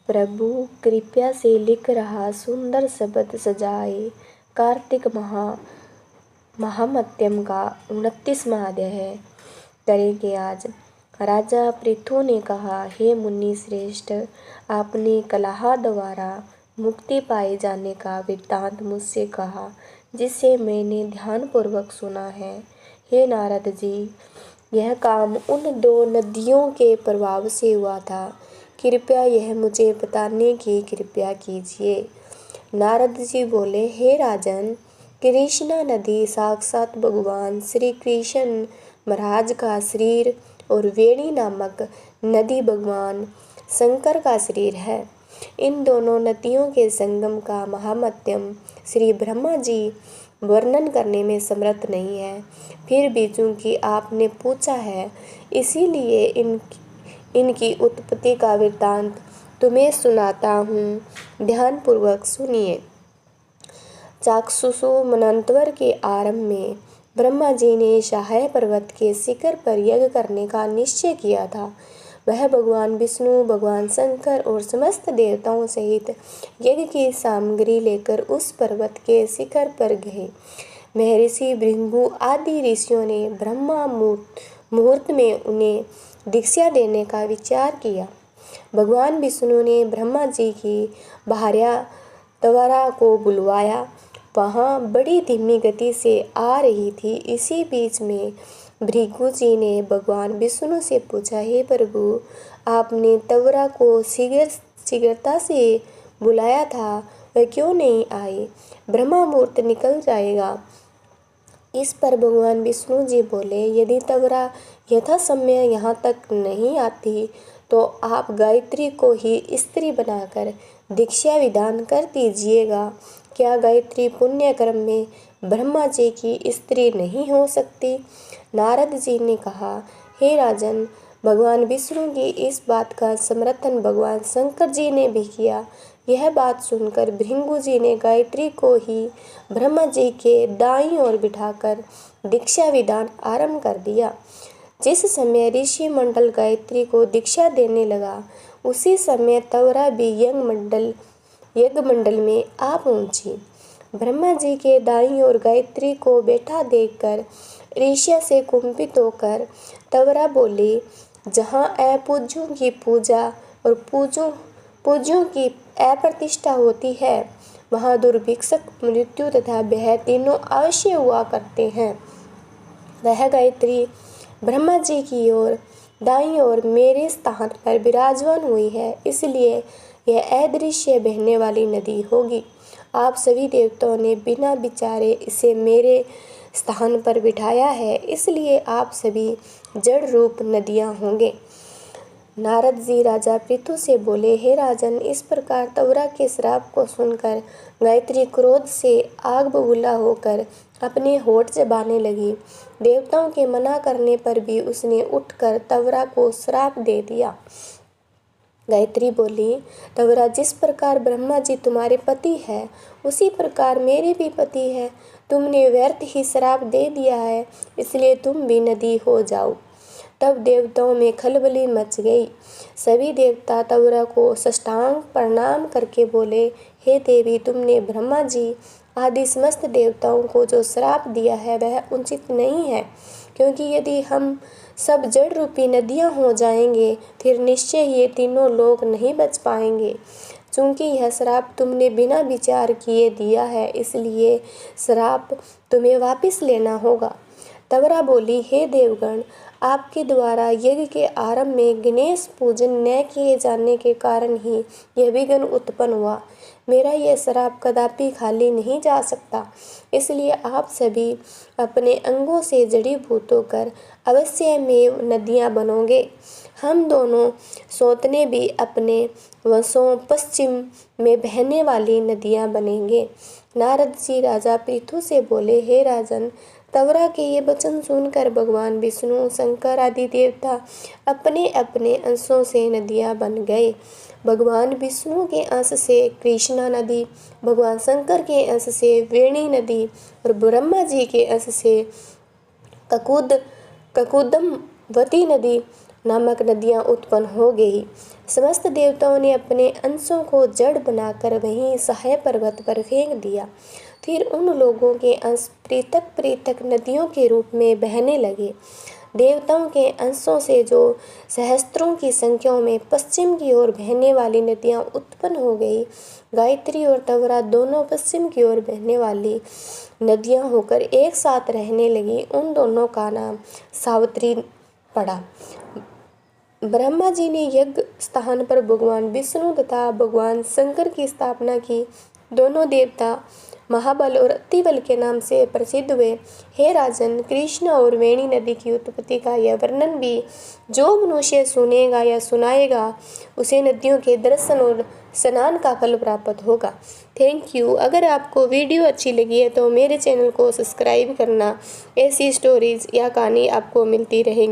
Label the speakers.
Speaker 1: प्रभु कृपया से लिख रहा सुंदर शब्द सजाए कार्तिक महामत्यम का 29वां अध्याय करेंगे आज। राजा पृथु ने कहा, हे मुनि श्रेष्ठ, आपने कलह द्वारा मुक्ति पाए जाने का वृत्तांत मुझसे कहा, जिसे मैंने ध्यानपूर्वक सुना है। हे नारद जी, यह काम उन 2 नदियों के प्रभाव से हुआ था। कृपया यह मुझे बताने की कृपा कीजिए। नारद जी बोले, हे राजन, कृष्णा नदी साक्षात भगवान श्री कृष्ण महाराज का शरीर और वेणी नामक नदी भगवान शंकर का शरीर है। इन दोनों नदियों के संगम का महामत्यम श्री ब्रह्मा जी वर्णन करने में समर्थ नहीं है। फिर भी चूंकि आपने पूछा है, इसीलिए इनकी उत्पत्ति का वृत्तांत तुम्हें सुनाता हूँ। ध्यानपूर्वक सुनिए। चाक्षुषु मनंतवर के आरंभ में ब्रह्मा जी ने सहाय पर्वत के शिखर पर यज्ञ करने का निश्चय किया था। वह भगवान विष्णु, भगवान शंकर और समस्त देवताओं सहित यज्ञ की सामग्री लेकर उस पर्वत के शिखर पर गए। महर्षि भृगु आदि ऋषियों ने ब्रह्मा मुहूर्त में उन्हें दीक्षा देने का विचार किया। भगवान विष्णु ने ब्रह्मा जी की भार्या तवरा को बुलवाया। वहाँ बड़ी धीमी गति से आ रही थी। इसी बीच में भृगु जी ने भगवान विष्णु से पूछा, हे प्रभु, आपने तवरा को शीघ्रता से बुलाया था, वह क्यों नहीं आई? ब्रह्मा मुहूर्त निकल जाएगा। इस पर भगवान विष्णु जी बोले, यदि तवरा यथा समय यहाँ तक नहीं आती तो आप गायत्री को ही स्त्री बनाकर दीक्षा विधान कर दीजिएगा। क्या गायत्री पुण्य कर्म में ब्रह्मा जी की स्त्री नहीं हो सकती? नारद जी ने कहा, हे राजन, भगवान विष्णु की इस बात का समर्थन भगवान शंकर जी ने भी किया। यह बात सुनकर भृगु जी ने गायत्री को ही ब्रह्मा जी के दाईं ओर बिठाकर दीक्षा विधान आरंभ कर दिया। जिस समय ऋषि मंडल गायत्री को दीक्षा देने लगा, उसी समय तवरा भी यज्ञ मंडल में आ पहुंची। ब्रह्मा जी के दाईं ओर गायत्री को बैठा देखकर ईर्ष्या से कुंपित होकर तवरा बोली, जहाँ अपूज्यों की पूजा और पूज्यों की अप्रतिष्ठा होती है, वहाँ दुर्भिक्षक, मृत्यु तथा भय तीनों अवश्य हुआ करते हैं। वह गायत्री ब्रह्मा जी की ओर दाईं ओर मेरे स्थान पर विराजमान हुई है, इसलिए यह अदृश्य बहने वाली नदी होगी। आप सभी देवताओं ने बिना विचारे इसे मेरे स्थान पर बिठाया है, इसलिए आप सभी जड़ रूप नदियाँ होंगे। नारद जी राजा पृथु से बोले, हे राजन, इस प्रकार तवरा के श्राप को सुनकर गायत्री क्रोध से आग बबूला होकर अपने होठ चबाने लगी। देवताओं के मना करने पर भी उसने उठकर तवरा को श्राप दे दिया। गायत्री बोली, तवरा, जिस प्रकार ब्रह्मा जी तुम्हारे पति है, उसी प्रकार मेरे भी पति है। तुमने व्यर्थ ही श्राप दे दिया है, इसलिए तुम भी नदी हो जाओ। तब देवताओं में खलबली मच गई। सभी देवता तवरा को साष्टांग प्रणाम करके बोले, हे देवी, तुमने ब्रह्मा जी आदि समस्त देवताओं को जो श्राप दिया है वह उचित नहीं है, क्योंकि यदि हम सब जड़ रूपी नदियाँ हो जाएंगे, फिर निश्चय ये तीनों लोग नहीं बच पाएंगे। चूँकि यह श्राप तुमने बिना विचार किए दिया है, इसलिए श्राप तुम्हें वापस लेना होगा। तवरा बोली, हे देवगण, आपके द्वारा यज्ञ के आरंभ में गणेश पूजन न किए जाने के कारण ही यह विघ्न उत्पन्न हुआ। मेरा यह श्राप कदापि खाली नहीं जा सकता, इसलिए आप सभी अपने अंगों से जड़ीभूत होकर अवश्य में नदियाँ बनोगे। हम दोनों सौतने भी अपने वशों पश्चिम में बहने वाली नदियाँ बनेंगे। नारद जी राजा पृथु से बोले, हे राजन, तवरा के ये वचन सुनकर भगवान विष्णु, शंकर आदि देवता अपने अपने अंशों से नदियाँ बन गए। भगवान विष्णु के अंश से कृष्णा नदी, भगवान शंकर के अंश से वेणी नदी और ब्रह्मा जी के अंश से ककुदमवती नदी नामक नदियाँ उत्पन्न हो गई। समस्त देवताओं ने अपने अंशों को जड़ बनाकर वहीं सहाय पर्वत पर फेंक दिया। फिर उन लोगों के अंश पृथक पृथक नदियों के रूप में बहने लगे। देवताओं के अंशों से जो सहस्त्रों की संख्या में पश्चिम की ओर बहने वाली नदियाँ उत्पन्न हो गई। गायत्री और तवरा दोनों पश्चिम की ओर बहने वाली नदियाँ होकर एक साथ रहने लगी। उन दोनों का नाम सावित्री पड़ा। ब्रह्मा जी ने यज्ञ स्थान पर भगवान विष्णु तथा भगवान शंकर की स्थापना की। दोनों देवता महाबल और अतिबल के नाम से प्रसिद्ध हुए। हे राजन, कृष्ण और वेणी नदी की उत्पत्ति का यह वर्णन भी जो मनुष्य सुनेगा या सुनाएगा उसे नदियों के दर्शन और स्नान का फल प्राप्त होगा। Thank you. अगर आपको वीडियो अच्छी लगी है तो मेरे चैनल को सब्सक्राइब करना। ऐसी स्टोरीज या कहानी आपको मिलती रहेंगी।